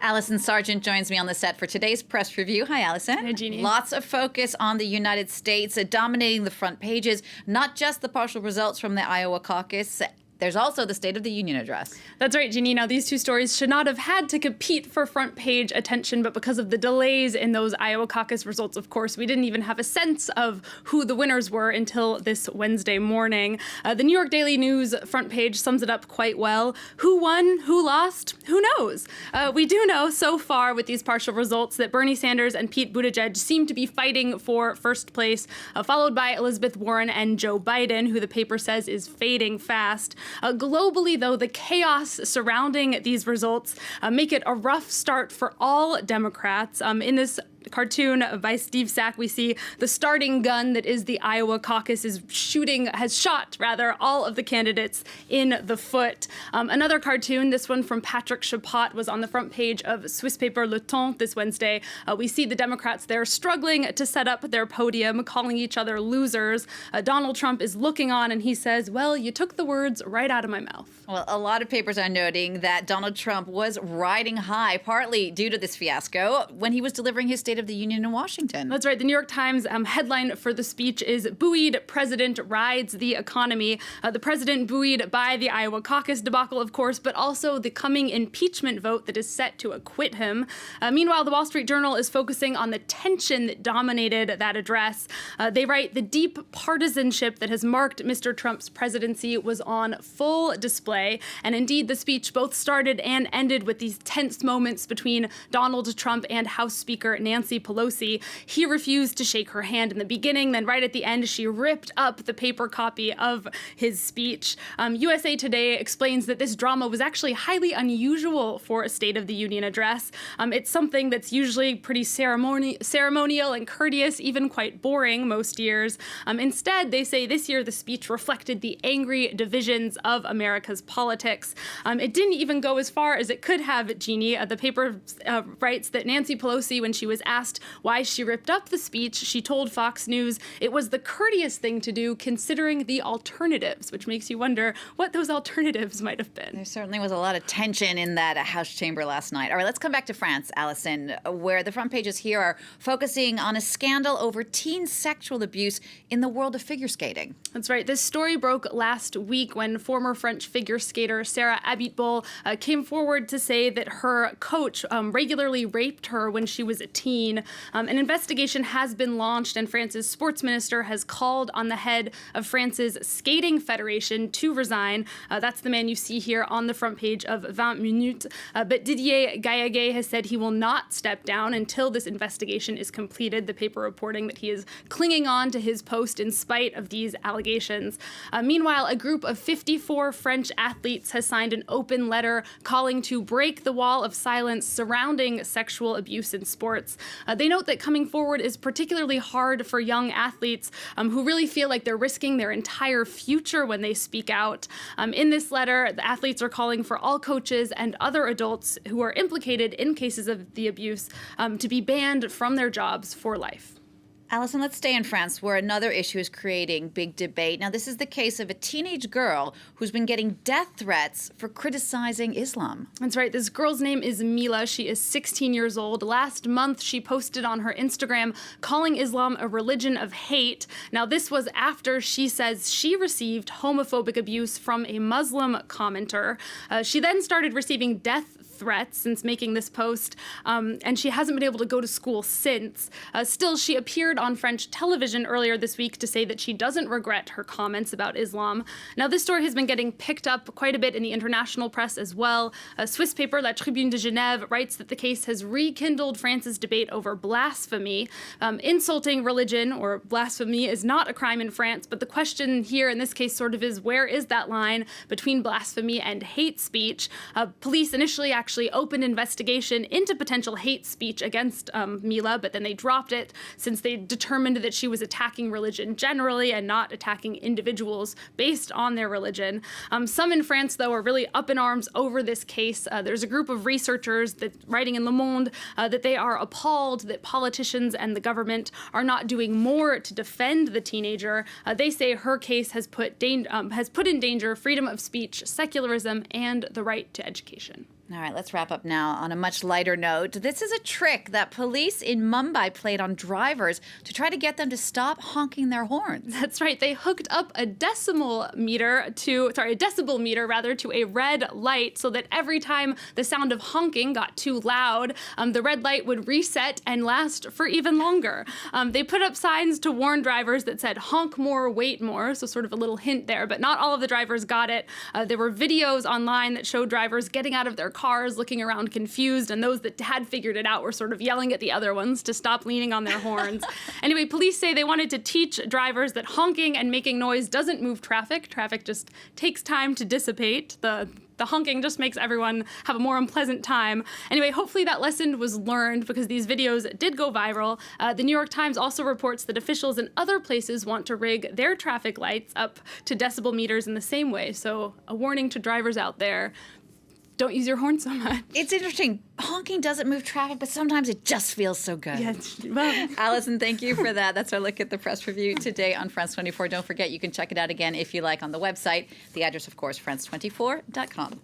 Allison Sargent joins me on the set for today's press review. Hi, Allison. Hi, Jeannie. Lots of focus on the United States, dominating the front pages, not just the partial results from the Iowa caucus. There's also the State of the Union address. That's right, Jeannie. Now, these two stories should not have had to compete for front page attention, but because of the delays in those Iowa caucus results, of course, we didn't even have a sense of who the winners were until this Wednesday morning. The New York Daily News front page sums it up quite well. Who won? Who lost? Who knows? We do know so far with these partial results that Bernie Sanders and Pete Buttigieg seem to be fighting for first place, followed by Elizabeth Warren and Joe Biden, who the paper says is fading fast. Globally, though, the chaos surrounding these results make it a rough start for all Democrats. In this cartoon by Steve Sack, we see the starting gun that is the Iowa caucus has shot all of the candidates in the foot. Another cartoon, this one from Patrick Chapot, was on the front page of Swiss paper Le Temps this Wednesday. We see the Democrats there struggling to set up their podium, calling each other losers. Donald Trump is looking on and he says, well, you took the words right out of my mouth. Well, a lot of papers are noting that Donald Trump was riding high, partly due to this fiasco, when he was delivering his State of the Union in Washington. That's right. The New York Times headline for the speech is "Buoyed President Rides the Economy." The president buoyed by the Iowa caucus debacle, of course, but also the coming impeachment vote that is set to acquit him. Meanwhile, the Wall Street Journal is focusing on the tension that dominated that address. They write, the deep partisanship that has marked Mr. Trump's presidency was on full display. And indeed, the speech both started and ended with these tense moments between Donald Trump and House Speaker Nancy Pelosi. He refused to shake her hand in the beginning, then right at the end, she ripped up the paper copy of his speech. USA Today explains that this drama was actually highly unusual for a State of the Union address. It's something that's usually pretty ceremonial and courteous, even quite boring most years. Instead, they say this year the speech reflected the angry divisions of America's politics. It didn't even go as far as it could have, Jeannie. The paper writes that Nancy Pelosi, when she was asked why she ripped up the speech, she told Fox News it was the courteous thing to do considering the alternatives, which makes you wonder what those alternatives might have been. There certainly was a lot of tension in that House chamber last night. All right, let's come back to France, Allison, where the front pages here are focusing on a scandal over teen sexual abuse in the world of figure skating. That's right. This story broke last week when former French figure skater Sarah Abitbol came forward to say that her coach regularly raped her when she was a teen. An investigation has been launched, and France's sports minister has called on the head of France's skating federation to resign. That's the man you see here on the front page of 20 Minutes. But Didier Gaillaguet has said he will not step down until this investigation is completed, the paper reporting that he is clinging on to his post in spite of these allegations. Meanwhile, a group of 54 French athletes has signed an open letter calling to break the wall of silence surrounding sexual abuse in sports. They note that coming forward is particularly hard for young athletes who really feel like they're risking their entire future when they speak out. In this letter, the athletes are calling for all coaches and other adults who are implicated in cases of the abuse to be banned from their jobs for life. Allison, let's stay in France, where another issue is creating big debate. Now, this is the case of a teenage girl who's been getting death threats for criticizing Islam. That's right. This girl's name is Mila. She is 16 years old. Last month, she posted on her Instagram calling Islam a religion of hate. Now, this was after she says she received homophobic abuse from a Muslim commenter. She then started receiving death threats since making this post, and she hasn't been able to go to school since. Still, she appeared on French television earlier this week to say that she doesn't regret her comments about Islam. Now, this story has been getting picked up quite a bit in the international press as well. A Swiss paper, La Tribune de Genève, writes that the case has rekindled France's debate over blasphemy. Insulting religion or blasphemy is not a crime in France, but the question here in this case sort of is, where is that line between blasphemy and hate speech? Police initially actually opened investigation into potential hate speech against Mila, but then they dropped it since they determined that she was attacking religion generally and not attacking individuals based on their religion. Some in France, though, are really up in arms over this case. There's a group of researchers that writing in Le Monde that they are appalled that politicians and the government are not doing more to defend the teenager. They say her case has put in danger freedom of speech, secularism, and the right to education. All right, let's wrap up now on a much lighter note. This is a trick that police in Mumbai played on drivers to try to get them to stop honking their horns. That's right. They hooked up a decibel meter to a red light so that every time the sound of honking got too loud, the red light would reset and last for even longer. They put up signs to warn drivers that said honk more, wait more, so sort of a little hint there, but not all of the drivers got it. There were videos online that showed drivers getting out of their cars, looking around confused, and those that had figured it out were sort of yelling at the other ones to stop leaning on their horns. Anyway, police say they wanted to teach drivers that honking and making noise doesn't move traffic. Traffic just takes time to dissipate. The honking just makes everyone have a more unpleasant time. Anyway, hopefully that lesson was learned because these videos did go viral. The New York Times also reports that officials in other places want to rig their traffic lights up to decibel meters in the same way. So a warning to drivers out there. Don't use your horn so much. It's interesting. Honking doesn't move traffic, but sometimes it just feels so good. Yeah, well. Allison, thank you for that. That's our look at the press review today on France 24. Don't forget, you can check it out again if you like on the website. The address, of course, france24.com.